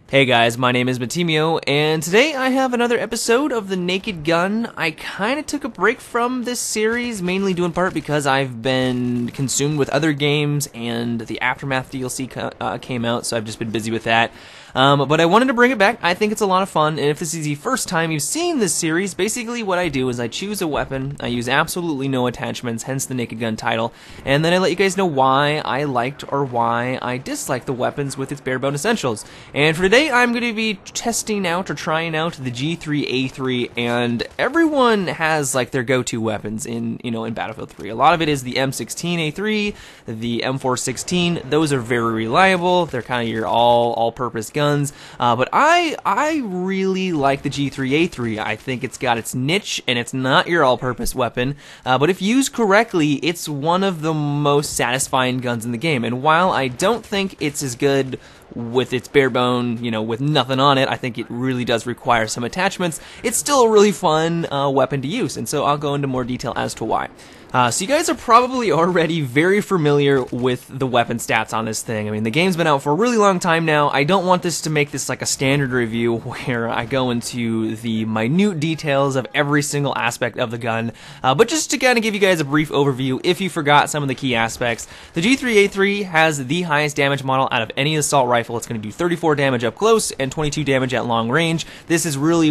Hey guys, my name is Matimio, and today I have another episode of The Naked Gun. I kind of took a break from this series, mainly due in part because I've been consumed with other games, and the Aftermath DLC came out, so I've just been busy with that. But I wanted to bring it back. I think it's a lot of fun, and if this is the first time you've seen this series, basically what I do is I choose a weapon, I use absolutely no attachments, hence the Naked Gun title, and then I let you guys know why I liked or why I disliked the weapons with its bare bone essentials. And for today, I'm going to be testing out or trying out the G3A3, and everyone has like their go-to weapons in Battlefield 3. A lot of it is the M16A3, the M416. Those are very reliable. They're kind of your all-purpose guns. But I really like the G3A3. I think it's got its niche, and it's not your all-purpose weapon. But if used correctly, it's one of the most satisfying guns in the game. And while I don't think it's as good with its bare bone, with nothing on it, I think it really does require some attachments. It's still a really fun weapon to use, and so I'll go into more detail as to why. So you guys are probably already very familiar with the weapon stats on this thing. I mean, the game's been out for a really long time now. I don't want this to make this like a standard review where I go into the minute details of every single aspect of the gun, but just to kind of give you guys a brief overview, if you forgot some of the key aspects, the G3A3 has the highest damage model out of any assault rifle. It's going to do 34 damage up close and 22 damage at long range. This is really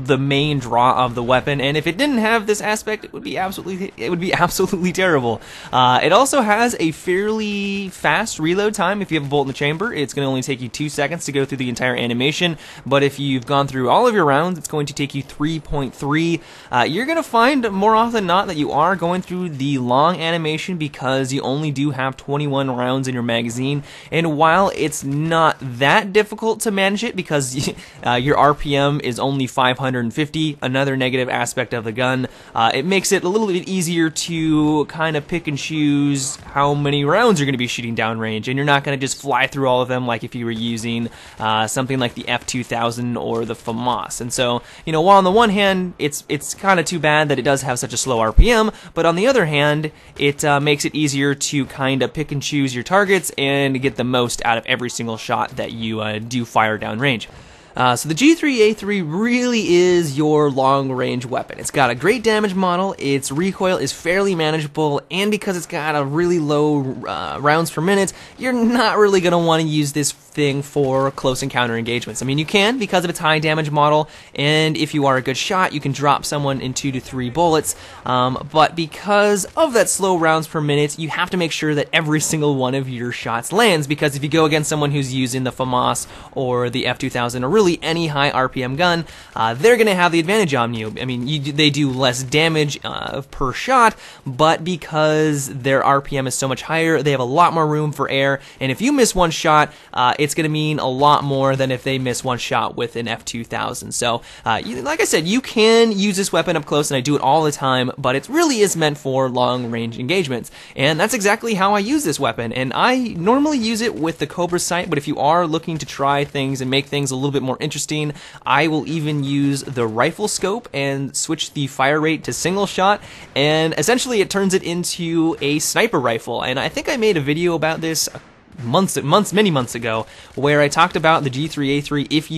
the main draw of the weapon, and if it didn't have this aspect, it would be absolutely terrible. It also has a fairly fast reload time. If you have a bolt in the chamber, it's going to only take you 2 seconds to go through the entire animation, but if you've gone through all of your rounds, it's going to take you 3.3. You're going to find more often than not that you are going through the long animation because you only do have 21 rounds in your magazine, and while it's not that difficult to manage it because your RPM is only 550, another negative aspect of the gun, it makes it a little bit easier to kind of pick and choose how many rounds you're going to be shooting downrange, and you're not going to just fly through all of them like if you were using something like the F2000 or the FAMAS. And so, while on the one hand, it's kind of too bad that it does have such a slow RPM, but on the other hand, it makes it easier to kind of pick and choose your targets and get the most out of every single shot that you do fire downrange. So the G3A3 really is your long-range weapon. It's got a great damage model, its recoil is fairly manageable, and because it's got a really low rounds per minute, you're not really going to want to use this thing for close encounter engagements. I mean, you can because of its high damage model, and if you are a good shot, you can drop someone in 2 to 3 bullets, but because of that slow rounds per minute, you have to make sure that every single one of your shots lands, because if you go against someone who's using the FAMAS or the F2000 or really any high RPM gun, they're going to have the advantage on you. I mean, they do less damage per shot, but because their RPM is so much higher, they have a lot more room for air, and if you miss one shot, it's going to mean a lot more than if they miss one shot with an F2000. So, like I said, you can use this weapon up close, and I do it all the time, but it really is meant for long-range engagements, and that's exactly how I use this weapon. And I normally use it with the Cobra sight, but if you are looking to try things and make things a little bit more interesting, I will even use the rifle scope and switch the fire rate to single shot, and essentially it turns it into a sniper rifle. And I think I made a video about this many months ago, where I talked about the G3A3. If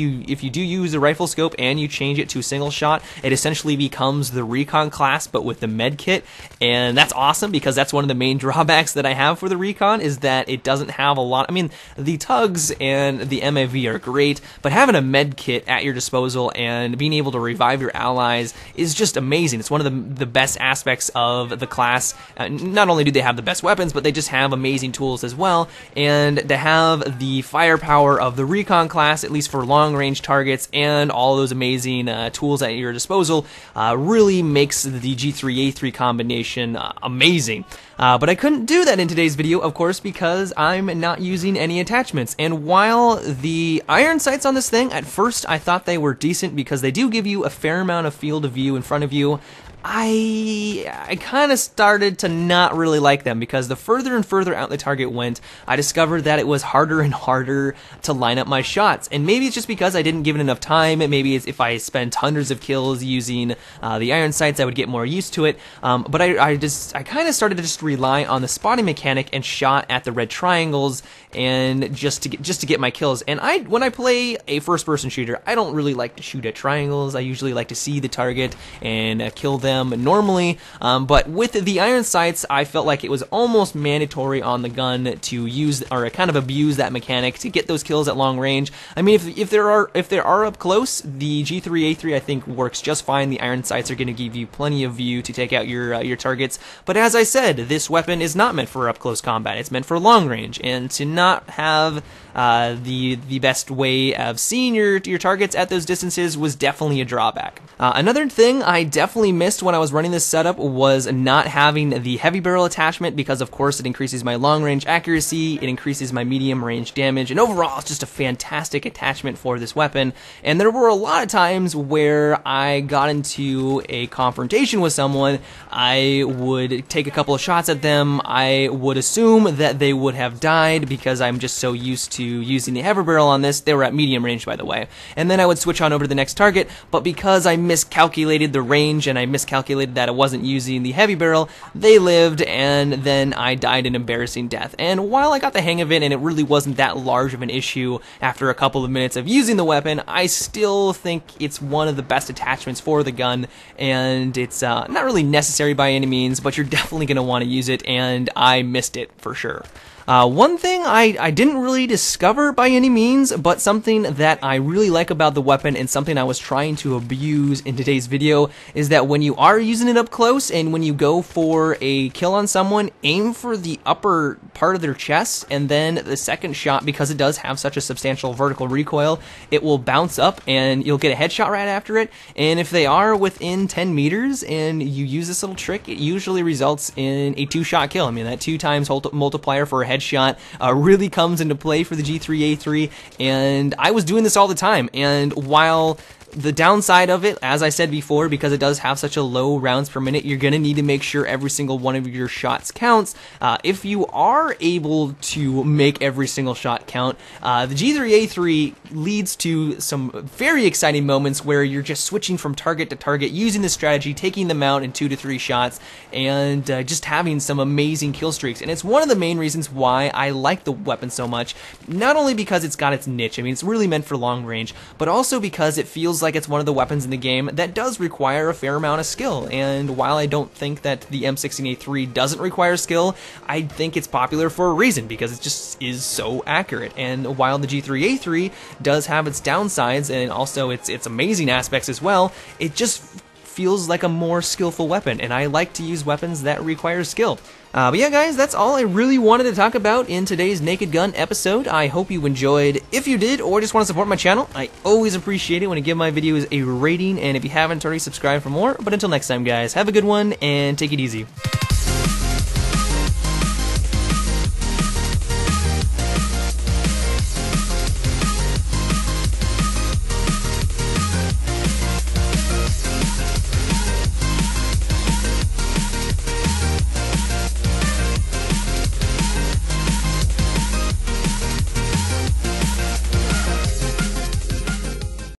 you do use the rifle scope and you change it to a single shot, it essentially becomes the recon class, but with the med kit, and that's awesome because that's one of the main drawbacks that I have for the recon, is that it doesn't have a lot. I mean, the tugs and the MAV are great, but having a med kit at your disposal and being able to revive your allies is just amazing. It's one of the best aspects of the class. Not only do they have the best weapons, but they just have amazing tools as well. And to have the firepower of the recon class, at least for long-range targets, and all those amazing tools at your disposal, really makes the G3A3 combination amazing. But I couldn't do that in today's video, of course, because I'm not using any attachments. And while the iron sights on this thing, at first I thought they were decent because they do give you a fair amount of field of view in front of you, I kind of started to not really like them, because the further and further out the target went, I discovered that it was harder and harder to line up my shots. And maybe it's just because I didn't give it enough time. Maybe it's if I spent hundreds of kills using the iron sights, I would get more used to it. But I kind of started to just rely on the spotting mechanic and shot at the red triangles, and just to get my kills. And when I play a first-person shooter, I don't really like to shoot at triangles. I usually like to see the target and kill them normally, but with the iron sights, I felt like it was almost mandatory on the gun to use, or kind of abuse, that mechanic to get those kills at long range. I mean, if there are up close, the G3A3 I think works just fine. The iron sights are going to give you plenty of view to take out your targets. But as I said, this weapon is not meant for up close combat. It's meant for long range, and to not have the best way of seeing your targets at those distances was definitely a drawback. Another thing I definitely missed when I was running this setup was not having the heavy barrel attachment, because of course it increases my long range accuracy, it increases my medium range damage, and overall it's just a fantastic attachment for this weapon. And there were a lot of times where I got into a confrontation with someone, I would take a couple of shots at them, I would assume that they would have died because I'm just so used to using the heavy barrel on this. They were at medium range, by the way. And then I would switch on over to the next target, but because I miscalculated the range and I miscalculated that I wasn't using the heavy barrel, they lived, and then I died an embarrassing death. And while I got the hang of it and it really wasn't that large of an issue after a couple of minutes of using the weapon, I still think it's one of the best attachments for the gun, and it's not really necessary by any means, but you're definitely going to want to use it, and I missed it for sure. One thing I didn't really discover by any means, but something that I really like about the weapon and something I was trying to abuse in today's video, is that when you are using it up close and when you go for a kill on someone, aim for the upper part of their chest, and then the second shot, because it does have such a substantial vertical recoil, it will bounce up and you'll get a headshot right after it. And if they are within 10 meters and you use this little trick, it usually results in a 2-shot kill. I mean, that 2 times multiplier for a headshot really comes into play for the G3A3, and I was doing this all the time. And while the downside of it, as I said before, because it does have such a low rounds per minute, you're going to need to make sure every single one of your shots counts. If you are able to make every single shot count, the G3A3 leads to some very exciting moments where you're just switching from target to target, using this strategy, taking them out in 2 to 3 shots, and just having some amazing kill streaks. And it's one of the main reasons why I like the weapon so much, not only because it's got its niche, I mean, it's really meant for long range, but also because it feels like it's one of the weapons in the game that does require a fair amount of skill. And while I don't think that the M16A3 doesn't require skill, I think it's popular for a reason, because it just is so accurate. And while the G3A3 does have its downsides and also its amazing aspects as well, it just feels like a more skillful weapon, and I like to use weapons that require skill. But yeah, guys, that's all I really wanted to talk about in today's Naked Gun episode. I hope you enjoyed. If you did, or just want to support my channel, I always appreciate it when you give my videos a rating, and if you haven't already, subscribe for more. But until next time, guys, have a good one, and take it easy.